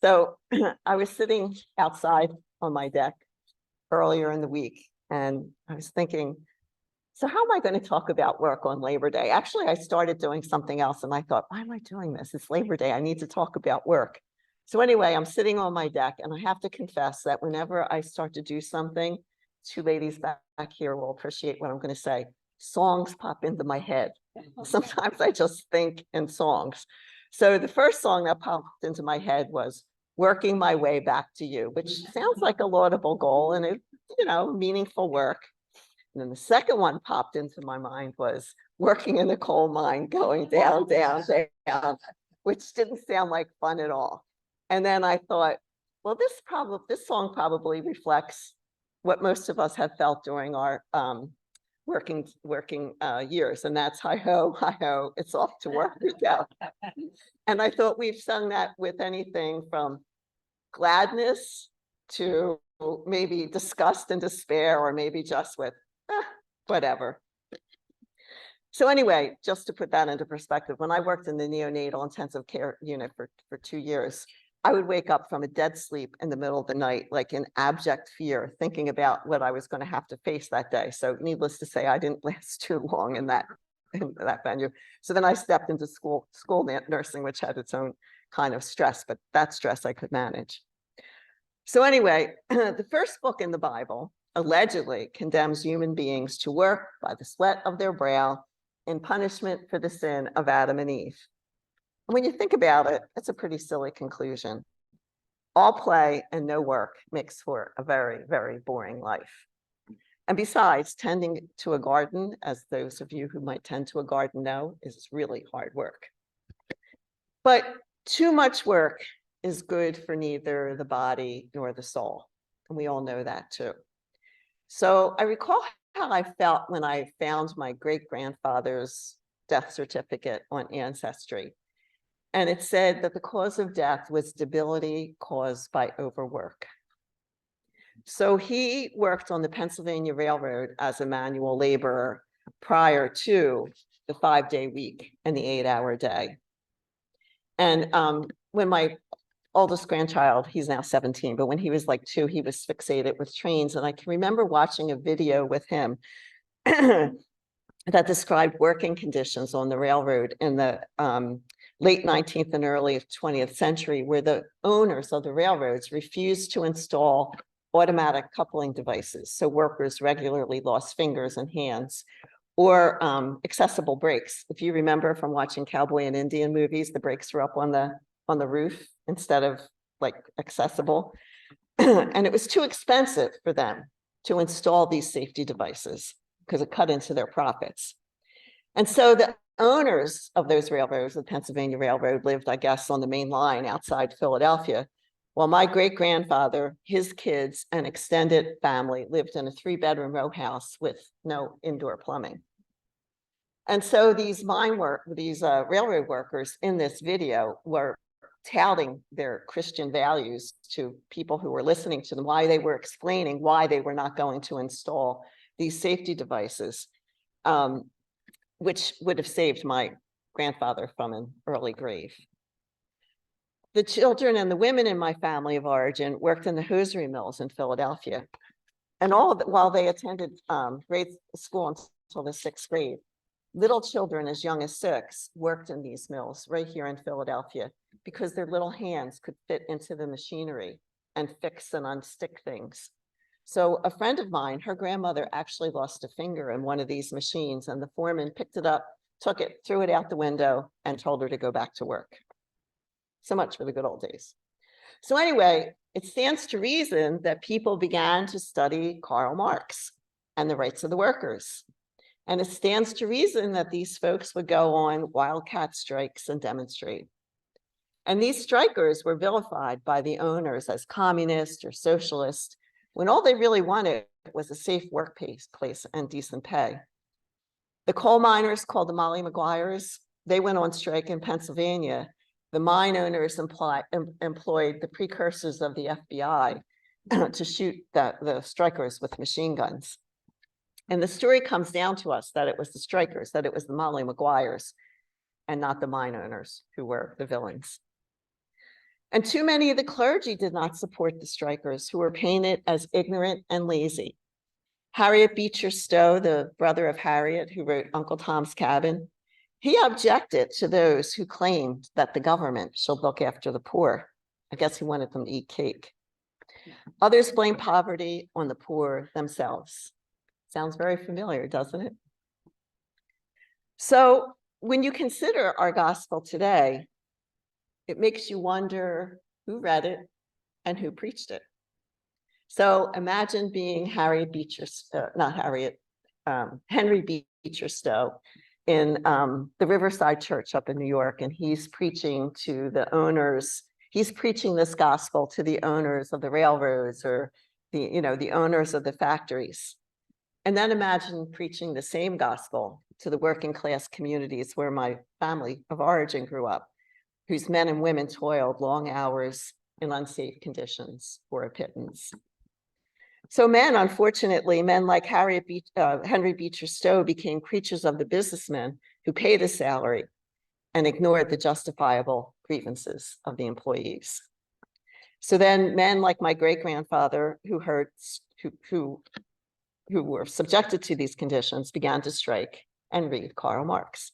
So I was sitting outside on my deck earlier in the week, and I was thinking, so how am I going to talk about work on Labor Day? Actually, I started doing something else, and I thought, why am I doing this? It's Labor Day. I need to talk about work. So anyway, I'm sitting on my deck, and I have to confess that whenever I start to do something, two ladies back here will appreciate what I'm going to say. Songs pop into my head. Sometimes I just think in songs. So the first song that popped into my head was Working My Way Back to You, which sounds like a laudable goal and it, meaningful work. And then the second one popped into my mind was Working in the Coal Mine, going down, down, down, which didn't sound like fun at all. And then I thought, well, this song probably reflects what most of us have felt during our working years, and that's hi ho, it's off to work we go. And I thought we've sung that with anything from gladness to maybe disgust and despair, or maybe just with whatever. So anyway, just to put that into perspective, when I worked in the neonatal intensive care unit for 2 years, I would wake up from a dead sleep in the middle of the night, like in abject fear, thinking about what I was going to have to face that day. So needless to say, I didn't last too long in that venue. So then I stepped into school nursing, which had its own kind of stress, but that stress I could manage. So anyway, the first book in the Bible allegedly condemns human beings to work by the sweat of their brow in punishment for the sin of Adam and Eve. When you think about it, it's a pretty silly conclusion. All play and no work makes for a very, very boring life. And besides, tending to a garden, as those of you who might tend to a garden know, is really hard work. But too much work is good for neither the body nor the soul. And we all know that too. So I recall how I felt when I found my great-grandfather's death certificate on Ancestry. And it said that the cause of death was debility caused by overwork. So he worked on the Pennsylvania Railroad as a manual laborer prior to the 5-day week and the 8-hour day. And when my oldest grandchild, he's now 17, but when he was like 2, he was fixated with trains. And I can remember watching a video with him that described working conditions on the railroad in the late 19th and early 20th century, where the owners of the railroads refused to install automatic coupling devices. So workers regularly lost fingers and hands, or accessible brakes. If you remember from watching cowboy and Indian movies, the brakes were up on the roof instead of like accessible. And it was too expensive for them to install these safety devices because it cut into their profits. And so the owners of those railroads, the Pennsylvania Railroad, lived, I guess, on the main line outside Philadelphia, while my great-grandfather, his kids, and extended family lived in a 3-bedroom row house with no indoor plumbing. And so these railroad workers in this video were touting their Christian values to people who were listening to them, why they were explaining why they were not going to install these safety devices, which would have saved my grandfather from an early grave. The children and the women in my family of origin worked in the hosiery mills in Philadelphia. And all of it, while they attended grade school until the 6th grade, little children as young as 6 worked in these mills right here in Philadelphia because their little hands could fit into the machinery and fix and unstick things. So a friend of mine, her grandmother actually lost a finger in one of these machines, and the foreman picked it up, took it, threw it out the window, and told her to go back to work. So much for the good old days. So anyway, it stands to reason that people began to study Karl Marx and the rights of the workers. And it stands to reason that these folks would go on wildcat strikes and demonstrate. And these strikers were vilified by the owners as communist or socialist, when all they really wanted was a safe workplace and decent pay. The coal miners, called the Molly Maguires, they went on strike in Pennsylvania. The mine owners employed the precursors of the FBI to shoot the strikers with machine guns. And the story comes down to us that it was the strikers, that it was the Molly Maguires and not the mine owners who were the villains. And too many of the clergy did not support the strikers, who were painted as ignorant and lazy. Harriet Beecher Stowe, the brother of Harriet, who wrote Uncle Tom's Cabin, he objected to those who claimed that the government should look after the poor. I guess he wanted them to eat cake. Others blame poverty on the poor themselves. Sounds very familiar, doesn't it? So when you consider our gospel today, it makes you wonder who read it and who preached it. So imagine being Henry Beecher Stowe in the Riverside Church up in New York, and he's preaching to the owners. He's preaching this gospel to the owners of the railroads or the owners of the factories. And then imagine preaching the same gospel to the working class communities where my family of origin grew up, whose men and women toiled long hours in unsafe conditions for a pittance. So unfortunately, men like Henry Beecher Stowe became creatures of the businessmen who paid a salary and ignored the justifiable grievances of the employees. So then men like my great-grandfather who were subjected to these conditions began to strike and read Karl Marx.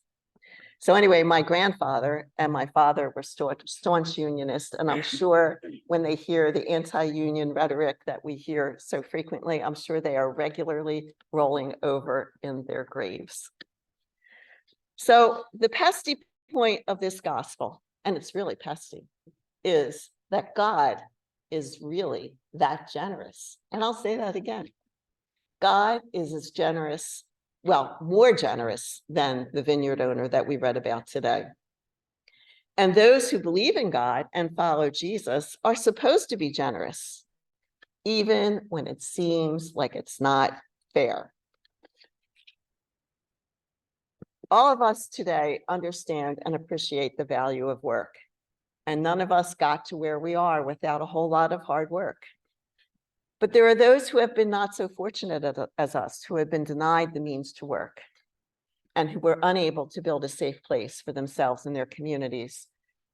So anyway, my grandfather and my father were staunch unionists, and I'm sure when they hear the anti-union rhetoric that we hear so frequently, I'm sure they are regularly rolling over in their graves. So the pesty point of this gospel, and it's really pesty, is that God is really that generous. And I'll say that again. God is as generous, well, more generous than the vineyard owner that we read about today. And those who believe in God and follow Jesus are supposed to be generous, even when it seems like it's not fair. All of us today understand and appreciate the value of work, and none of us got to where we are without a whole lot of hard work. But there are those who have been not so fortunate as us, who have been denied the means to work and who were unable to build a safe place for themselves and their communities.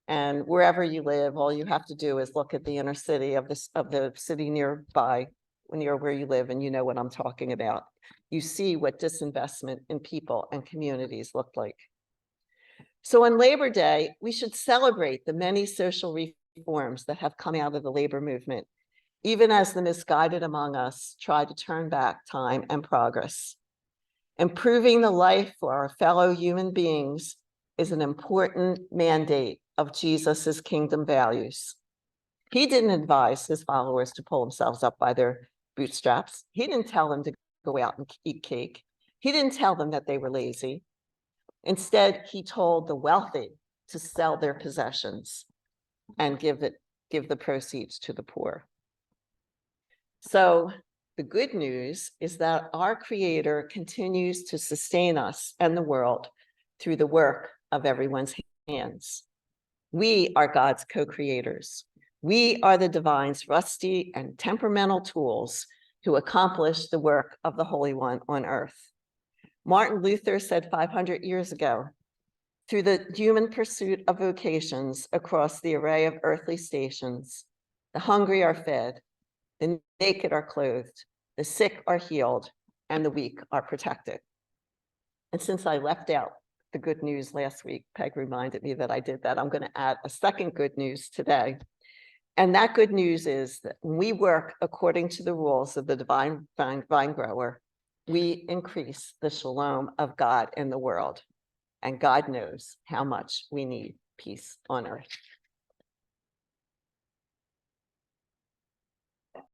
And wherever you live, all you have to do is look at the inner city of the city nearby, near where you live, and you know what I'm talking about. You see what disinvestment in people and communities look like. So on Labor Day, we should celebrate the many social reforms that have come out of the labor movement, even as the misguided among us try to turn back time and progress. Improving the life for our fellow human beings is an important mandate of Jesus's kingdom values. He didn't advise his followers to pull themselves up by their bootstraps. He didn't tell them to go out and eat cake. He didn't tell them that they were lazy. Instead, he told the wealthy to sell their possessions and give the proceeds to the poor. So the good news is that our Creator continues to sustain us and the world through the work of everyone's hands. We are God's co-creators. We are the divine's rusty and temperamental tools to accomplish the work of the Holy One on earth. Martin Luther said 500 years ago, through the human pursuit of vocations across the array of earthly stations, the hungry are fed, the naked are clothed, the sick are healed, and the weak are protected. And since I left out the good news last week, Peg reminded me that I did that. I'm going to add a second good news today. And that good news is that when we work according to the rules of the divine vine grower, we increase the shalom of God in the world. And God knows how much we need peace on earth.